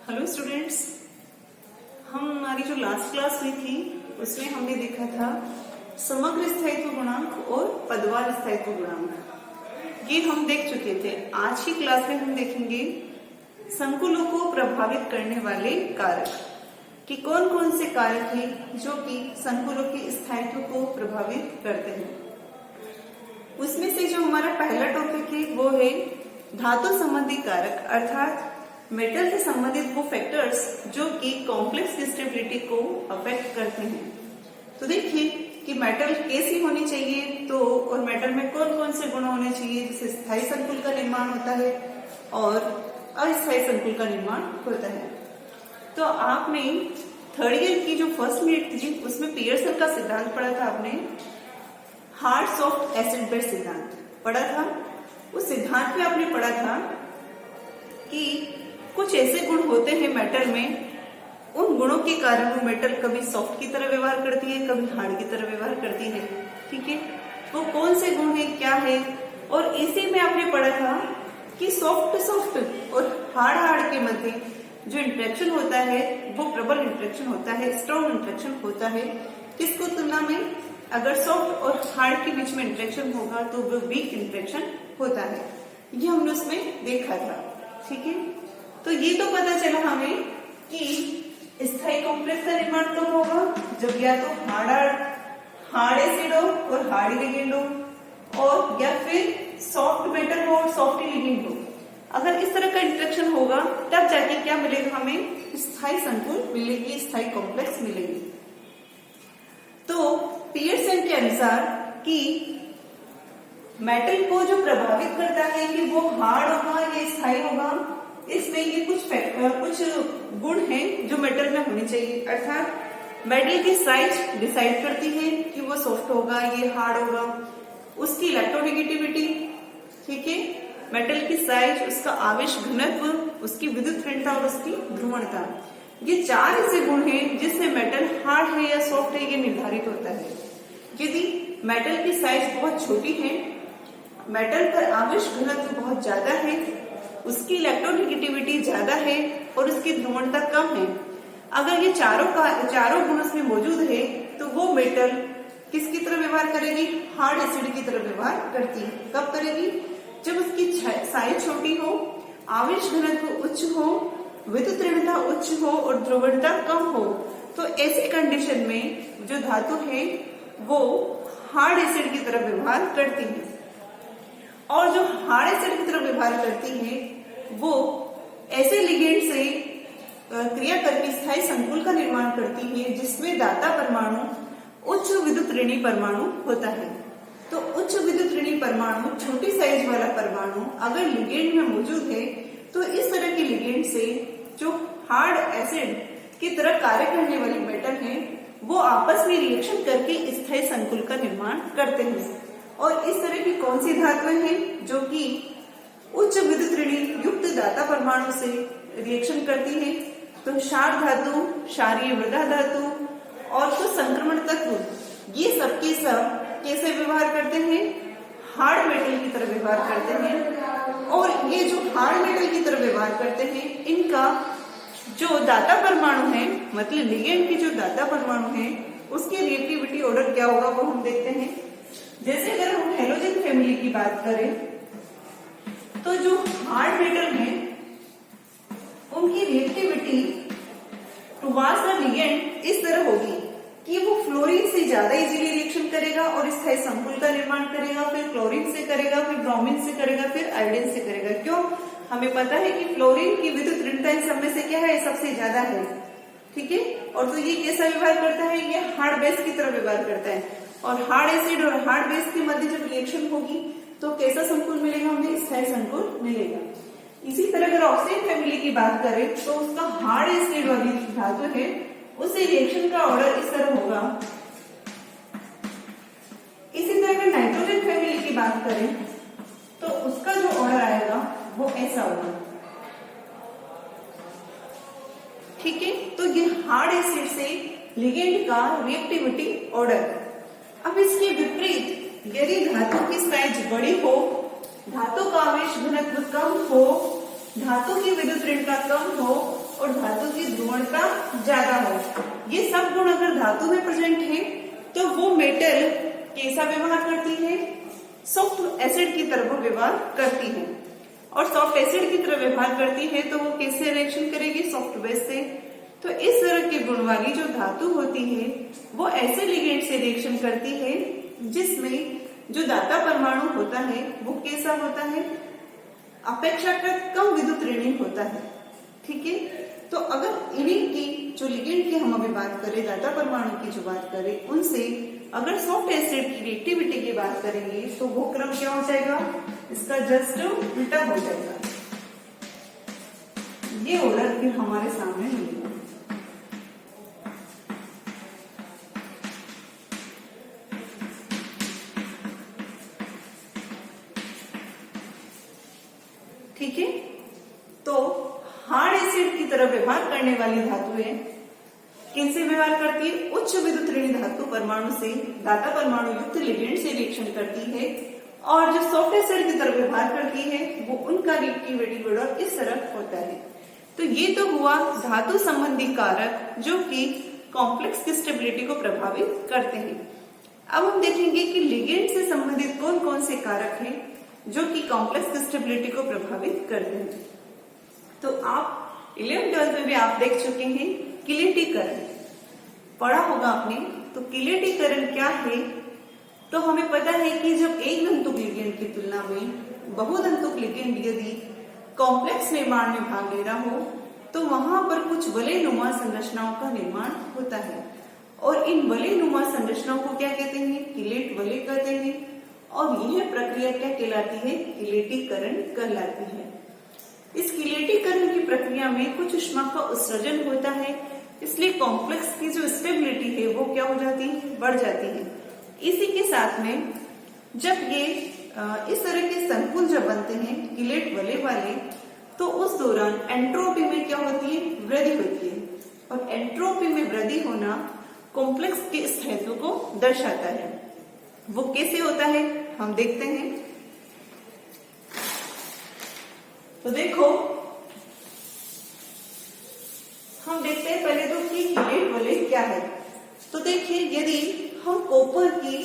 Hello students, हमारी जो last class हुई थी उसमें हमने देखा था समग्र स्थायित्व गुणांक और पदवार स्थायित्व गुणांक। ये हम देख चुके थे। आज की क्लास में हम देखेंगे संकुलों को प्रभावित करने वाले कारक कि कौन कौन से कारक हैं जो कि संकुलों के स्थायित्व को प्रभावित करते हैं। उसमें से जो हमारा पहला टॉपिक है वो है धातु संबंधी कारक, अर्थात मेटल से संबंधित वो फैक्टर्स जो कि कॉम्प्लेक्स स्टेबिलिटी को अफेक्ट करते हैं। तो देखिए कि मेटल कैसी होनी चाहिए और मेटल में कौन कौन से गुण होने चाहिए जिससे स्थायी संकुल का निर्माण होता है और अस्थायी संकुल का निर्माण होता है। तो आपने थर्ड ईयर की जो फर्स्ट यूनिट थी उसमें पियर्सन का सिद्धांत पढ़ा था। आपने हार्ड सॉफ्ट एसिड बेस सिद्धांत पढ़ा था। उस सिद्धांत में आपने पढ़ा था कि कुछ ऐसे गुण होते हैं मेटल में, उन गुणों के कारण वो मेटल कभी सॉफ्ट की तरह व्यवहार करती है, कभी हार्ड की तरह व्यवहार करती है। ठीक है, वो कौन से गुण है, क्या है। और इसी में आपने पढ़ा था कि सॉफ्ट और हार्ड के मध्य जो इंटरेक्शन होता है वो प्रबल इंटरेक्शन होता है, स्ट्रॉन्ग इंटरेक्शन होता है। किसको तुलना में, अगर सॉफ्ट और हार्ड के बीच में इंटरेक्शन होगा तो वो वीक इंटरेक्शन होता है। ये हमने उसमें देखा था। ठीक है, तो ये तो पता चला हमें कि स्थायी कॉम्प्लेक्स का निर्माण कब होगा, जब या तो हार्ड एसिड हो और हार्ड लिगेंड हो, और या फिर सॉफ्ट मेटल हो और सॉफ्ट लिगेंड हो। अगर इस तरह का इंटरेक्शन होगा तब जाके क्या मिलेगा, हमें स्थायी संकुल मिलेगी, स्थायी कॉम्प्लेक्स मिलेगी। तो पियर्सन के अनुसार कि मेटल को जो प्रभावित करता है कि वो हार्ड होगा या स्थायी होगा, इसमें ये कुछ गुण हैं जो मेटल में होने चाहिए। अर्थात मेटल की साइज डिसाइड करती है कि वो सॉफ्ट होगा, ये हार्ड होगा। उसकी इलेक्ट्रोनेगेटिविटी, ठीक है, मेटल की साइज, उसका आवेश घनत्व, उसकी विद्युत ऋणता और उसकी ध्रुवणता, ये चार ऐसे गुण हैं जिससे मेटल हार्ड है या सॉफ्ट है ये निर्धारित होता है। यदि मेटल की साइज बहुत छोटी है, मेटल पर आवेश घनत्व बहुत ज्यादा है, उसकी इलेक्ट्रोनेगेटिविटी ज्यादा है और उसकी ध्रुवणता कम है, अगर ये चारों गुण उसमें मौजूद है तो वो मेटल किसकी तरह व्यवहार करेगी, हार्ड एसिड की तरह व्यवहार करती है। कब करेगी, जब उसकी साइज छोटी हो, आवेश घनत्व उच्च हो, विद्युत ऋणता उच्च हो और ध्रुवणता कम हो। तो ऐसी कंडीशन में जो धातु है वो हार्ड एसिड की तरह व्यवहार करती है, और जो हार्ड एसिड की तरह व्यवहार करती है वो ऐसे लिगेंड से क्रिया करके स्थायी संकुल का निर्माण करती है जिसमें दाता परमाणु उच्च विद्युत ऋणी परमाणु होता है। तो उच्च विद्युत ऋणी परमाणु, छोटी साइज वाला परमाणु अगर लिगेंड में मौजूद है तो इस तरह के लिगेंड से जो हार्ड एसिड की तरह कार्य करने वाली मेटल है वो आपस में रिएक्शन करके स्थायी संकुल का निर्माण करते हैं। और इस तरह की कौन सी धातुएं हैं जो कि उच्च विद्युत ऋणी युक्त दाता परमाणु से रिएक्शन करती है, तो क्षार धातु, क्षारीय मृदा धातु और कुछ संक्रमण तत्व, ये सब के सब कैसे व्यवहार करते हैं, हार्ड मेटल की तरह व्यवहार करते हैं। और ये जो हार्ड मेटल की तरह व्यवहार करते हैं, इनका जो दाता परमाणु है, मतलब लिगेंड की जो दाता परमाणु है उसकी रिएक्टिविटी ऑर्डर क्या होगा वो हम देखते हैं। जैसे अगर हम हेलोजन फैमिली की बात करें तो जो हार्ड मेटल है उनकी रिएक्टिविटी टुवार्ड्स द लिगेंड इस तरह होगी कि वो फ्लोरीन से ज्यादा इजीली रिएक्शन करेगा और स्थायी संकुल का निर्माण करेगा, फिर क्लोरीन से करेगा, फिर ब्रोमीन से करेगा, फिर आयोडीन से करेगा। क्यों, हमें पता है कि फ्लोरीन की विद्युत ऋणता इन सब में से क्या है, सबसे ज्यादा है। ठीक है, और तो ये कैसा व्यवहार करता है, ये हार्ड बेस की तरह व्यवहार करता है। और हार्ड एसिड और हार्ड बेस के मध्य जब रिएक्शन होगी तो कैसा संकुल मिलेगा, हमें स्थायी संकुल मिलेगा। इसी तरह अगर ऑक्सीजन फैमिली की बात करें तो उसका हार्ड एसिड वाली धातु है उससे रिएक्शन का ऑर्डर इस तरह होगा। इसी तरह अगर नाइट्रोजन फैमिली की बात करें तो उसका जो ऑर्डर आएगा वो ऐसा होगा। ठीक है, तो ये हार्ड एसिड से लिगेंड का रिएक्टिविटी ऑर्डर। अब इसके विपरीत यदि धातु की साइज बड़ी हो, धातु का आवेश घनत्व कम हो, धातु की विद्युत ऋणता कम हो और धातु की ध्रुवणता ज्यादा हो। ये सब गुण अगर धातु में प्रेजेंट है तो वो मेटल कैसा व्यवहार करती है, सॉफ्ट एसिड की तरह वो व्यवहार करती है। और सॉफ्ट एसिड की तरह व्यवहार करती है तो वो कैसे रिएक्शन करेगी, सॉफ्ट बेस से। तो इस तरह के गुण वाली जो धातु होती है वो ऐसे लिगेंड से रिएक्शन करती है जिसमें जो दाता परमाणु होता है वो कैसा होता है, अपेक्षाकृत कम विद्युत ऋणात्मक होता है। ठीक है, तो अगर इन्हीं की जो लिगेंड की हम अभी बात करें, दाता परमाणु की जो बात करें, उनसे अगर सॉफ्ट एसिड की रिएक्टिविटी की बात करेंगे तो वो क्रम क्या हो जाएगा, इसका जस्ट उल्टा हो जाएगा। ये ऑर्डर फिर हमारे सामने मिलेगा। ठीक है, तो हार्ड एसिड की तरह व्यवहार करने वाली धातुएं किनसे व्यवहार करती है, उच्च विद्युत ऋणात्मक धातु परमाणु से दाता परमाणु युक्त लिगेंड से रिएक्शन करती है। और जो सॉफ्ट एसिड की तरह व्यवहार करती है वो उनका रिएक्टिविटी ऑर्डर इस तरह होता है। तो ये तो हुआ धातु संबंधी कारक जो कि कॉम्प्लेक्स की स्टेबिलिटी को प्रभावित करते हैं। अब हम देखेंगे कि लिगेंड से संबंधित कौन कौन से कारक हैं जो कि कॉम्प्लेक्स की स्टेबिलिटी को प्रभावित करते हैं। तो आप 11th-12th में भी आप देख चुके हैं किलेटीकरण पढ़ा होगा आपने। तो किलेटीकरण क्या है, तो हमें पता है कि जब एक दंतुक लिगेंड की तुलना में बहुदंतुक लिगेंड यदि कॉम्प्लेक्स निर्माण में भाग ले रहा हो तो वहां पर कुछ वलयनुमा संरचनाओं का निर्माण होता है। और इन वलयनुमा संरचनाओं को क्या कहते हैं, किलेट वलय कहते हैं। और यह प्रक्रिया क्या कहलाती है, किलेटीकरण कहलाती है। इस किलेटीकरण की प्रक्रिया में कुछ ऊष्मा का उत्सर्जन होता है, इसलिए कॉम्प्लेक्स की जो स्टेबिलिटी है वो क्या हो जाती है, बढ़ जाती है। इसी के साथ में जब ये इस तरह के संकुल जब बनते हैं किलेट वलय वाले, तो उस दौरान एंट्रोपी में क्या होती है, वृद्धि होती है। और एंट्रोपी में वृद्धि होना कॉम्प्लेक्स के स्थायित्व को दर्शाता है। वो कैसे होता है हम देखते हैं। तो देखो हम देखते हैं पहले तो कि किलेट वलय क्या है। तो देखिए यदि हम कॉपर की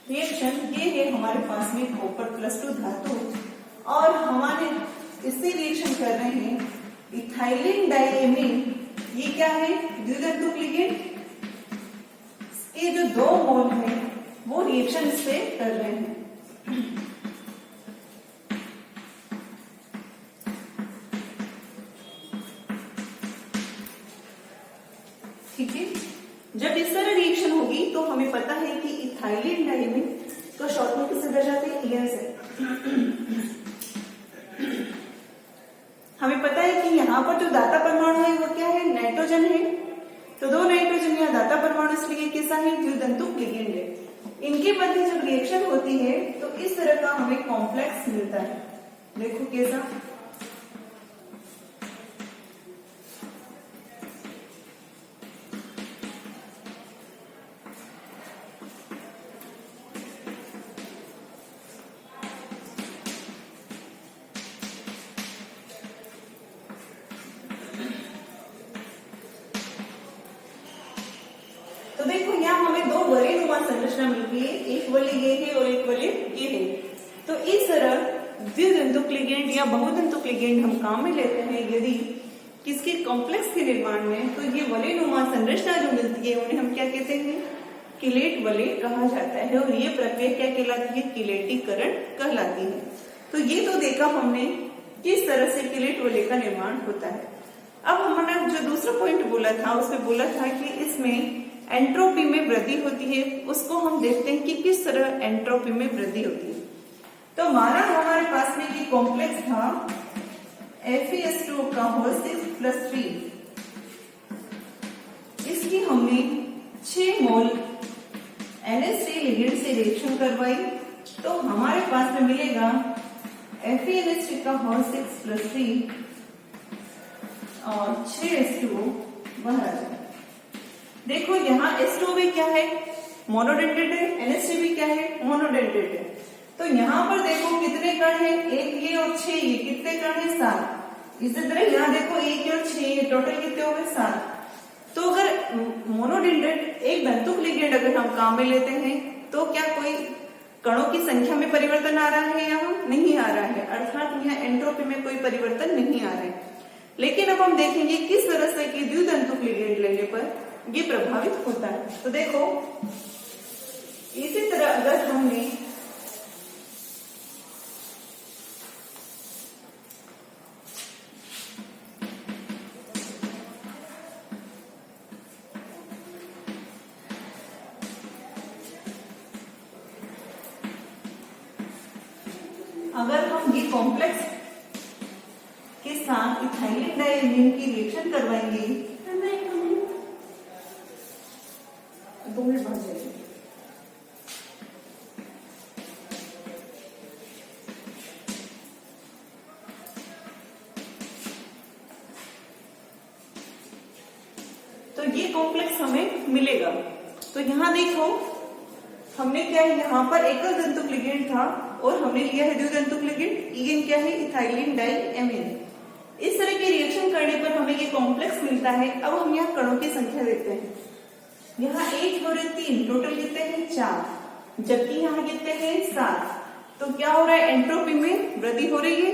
रिएक्शन, ये है हमारे पास में कॉपर +2 धातु और हमारे इससे रिएक्शन कर रहे हैं इथाइलिन डाइएमीन, ये क्या है, द्विदंतुक लिगेंड। ये जो 2 मोल है वो रिएक्शन इससे कर रहे हैं। ठीक है, जब इस तरह रिएक्शन होगी तो हमें पता है कि इथाइलिन डाइएमीन का शॉर्ट में किससे दर्शाते हैं, EN से। हमें पता है कि यहाँ पर जो दाता परमाणु है वो क्या है, नाइट्रोजन है। तो 2 नाइट्रोजन या दाता परमाणु इसलिए कैसा है, द्विदंतुक लिगेंड है। इनके मध्य जब रिएक्शन होती है तो इस तरह का हमें कॉम्प्लेक्स मिलता है। देखो कैसा, तो देखो यहाँ हमें 2 वलयनुमा संरचना मिलती है, एक वलय ये है और एक वलय ये है। तो इस तरह द्विदंतुक लिगेंड या बहुदंतुक लिगेंड हम काम में लेते हैं यदि किसके कॉम्प्लेक्स के निर्माण में, तो ये वलयनुमा संरचना जो मिलती है उन्हें हम क्या कहते हैं, किलेट वलय कहा जाता है। और ये प्रक्रिया क्या कहलाती है, किलेटीकरण कहलाती है। तो ये तो देखा हमने किस तरह से किलेट वलय का निर्माण होता है। अब हमने जो दूसरा पॉइंट बोला था उसमें बोला था कि इसमें एंट्रोपी में वृद्धि होती है, उसको हम देखते हैं कि किस तरह एंट्रोपी में वृद्धि होती है। तो माना हमारे पास में ये कॉम्प्लेक्स था FeS2 का होल 6+3, इसकी हमने 6 मोल NH3 लिगेंड से रिएक्शन करवाई, तो हमारे पास में मिलेगा FeNH3 का होल 6+3 और 6H2O बाहर आ जाए। देखो यहाँ H2O भी क्या है, मोनोडेंटेड है, NH3 भी क्या है, मोनोडेंटेड है। तो यहाँ पर देखो कितने कण हैं, 1 ये और 6 ये, कितने कण हैं, 7। इसी तरह यहाँ देखो 1 और 6 टोटल कितने हो गए 7। तो अगर मोनोडेंड्राइट एक दंतुक लिगेंड अगर हम काम में लेते हैं तो क्या कोई कणों की संख्या में परिवर्तन आ रहा है? यहाँ नहीं आ रहा है, अर्थात यहाँ एंट्रोपी में कोई परिवर्तन नहीं आ रहा है। लेकिन अब हम देखेंगे किस तरह से कि द्विदंतुक लिगेंड लेने पर ये प्रभावित होता है। तो देखो इसी तरह अगर हमने ये कॉम्प्लेक्स के साथ इथाइलिन डाइमीन की रिएक्शन करवाएंगे 2 मिनट बाद जाएगी। तो ये कॉम्प्लेक्स हमें मिलेगा। तो यहाँ देखो हमने क्या है, यहाँ पर एकल दंतुक लिगेंड था और हमने लिया है द्विदंतुक लिगेंड। ईगेन क्या है? Ethylene diamine. इस तरह के रिएक्शन करने पर हमें ये कॉम्प्लेक्स मिलता है। अब हम यहाँ कणों की संख्या देखते हैं। यहाँ 1 और 3 टोटल कितने हैं? 4, जबकि यहाँ कितने हैं? 7। तो क्या हो रहा है? एंट्रोपी में वृद्धि हो रही है।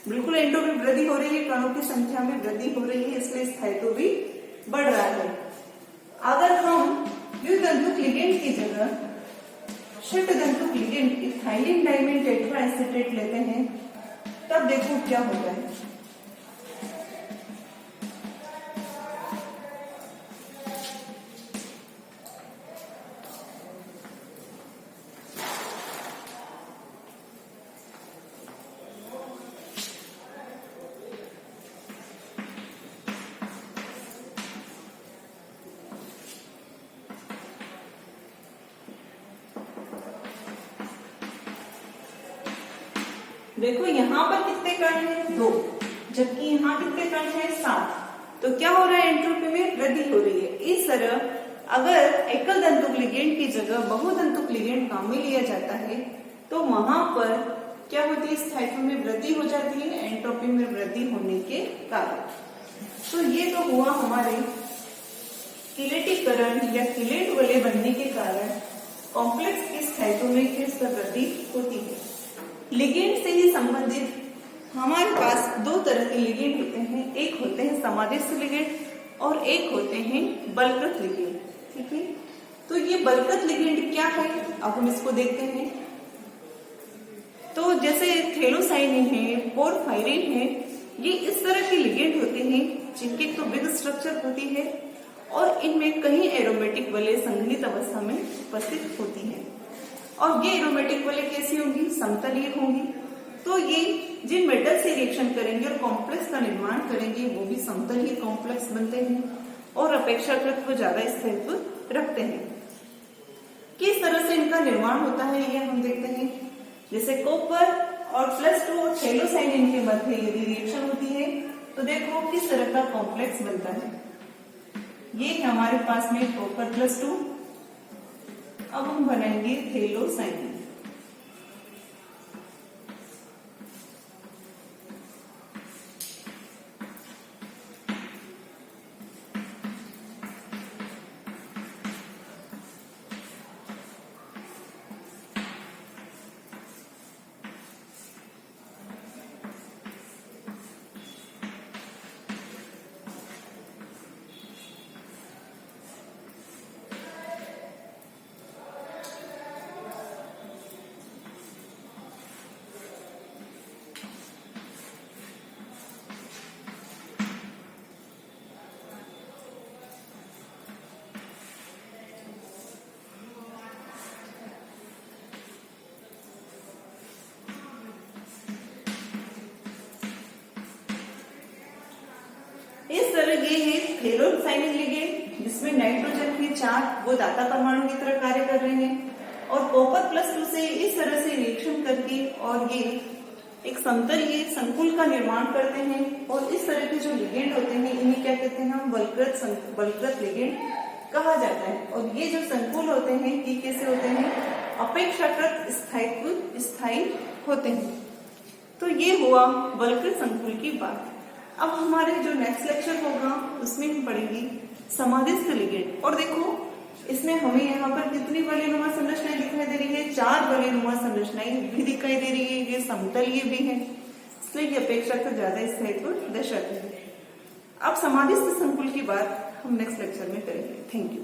बिल्कुल एंट्रोपी में वृद्धि हो रही है, कणों की संख्या में वृद्धि हो रही है, इसलिए स्थायित्व भी बढ़ रहा है। अगर हम द्विदंतुक लिगेंड की जगह षटदंतुक लिगेंड इथाइलिन डाइमीन टेट्राएसीटेट लेते हैं तब देखो क्या होता है। देखो यहाँ पर कितने कण हैं? 2, जबकि यहाँ कितने कण हैं? 7। तो क्या हो रहा है? एंट्रोपी में वृद्धि हो रही है। इस तरह अगर एकल दंतुक लिगेंड की जगह बहुदंतुक लिगेंड काम में लिया जाता है तो वहां पर क्या होती है? स्थायित्व में वृद्धि हो जाती है, एंट्रोपी में वृद्धि होने के कारण। तो ये तो हुआ हमारे किलेटीकरण या किलेट वाले बनने के कारण कॉम्प्लेक्स के स्थायित्व में किस तरह वृद्धि होती है। लिगेंड से ही संबंधित हमारे पास 2 तरह के लिगेंड होते हैं। एक होते हैं समादेश लिगेंड और एक होते हैं बलकृत लिगेंड। ठीक है, तो ये बलकृत लिगेंड क्या है अब हम इसको देखते हैं। तो जैसे थैलोसाइनिन है, पोरफायरिन है, ये इस तरह के लिगेंड होते हैं जिनकी तो बिग स्ट्रक्चर होती है और इनमें कहीं एरोमेटिक वलय संघनित अवस्था में उपस्थित होती है। और ये एरोमेटिक वलय कैसी होंगी? समतलीय होंगी। तो ये जिन मेटल से रिएक्शन करेंगे और कॉम्प्लेक्स का निर्माण करेंगे वो भी समतलीय कॉम्प्लेक्स बनते हैं और अपेक्षाकृत वो ज्यादा स्थायित्व रखते हैं। किस तरह से इनका निर्माण होता है ये हम देखते हैं। जैसे कॉपर और +2 और थैलोसाइनिन के मध्य यदि रिएक्शन होती है तो देखो किस तरह का कॉम्प्लेक्स बनता है। ये है हमारे पास में कॉपर +2। अब हम बनाएंगे थैलोसाइनिन। इस तरह ये है थैलोसाइनिन लिगेंड जिसमें नाइट्रोजन के 4 वो दाता परमाणु की तरह कार्य कर रहे हैं और कॉपर +2 से इस तरह से रिएक्शन करके और ये एक समतलीय संकुल का निर्माण करते हैं। और इस तरह के जो लिगेंड होते हैं इन्हें क्या कहते हैं? हम बलकृत लिगेंड कहा जाता है। और ये जो संकुल होते हैं ये कैसे होते हैं? अपेक्षाकृत स्थायी होते हैं। तो ये हुआ बलकृत संकुल की बात। अब हमारे जो नेक्स्ट लेक्चर होगा उसमें हम पढ़ेंगे समाधिस्थ लिगेंड। और देखो इसमें हमें यहाँ पर कितनी वलयनुमा संरचनाएं दिखाई दे रही है, 4 वलयनुमा संरचनाएं भी दिखाई दे रही है, ये समतलीय भी है, इसलिए ये अपेक्षाकृत ज्यादा स्थायित्व दर्शाती है। अब समाधिस्थ संकुल की बात हम नेक्स्ट लेक्चर में करेंगे। Thank you.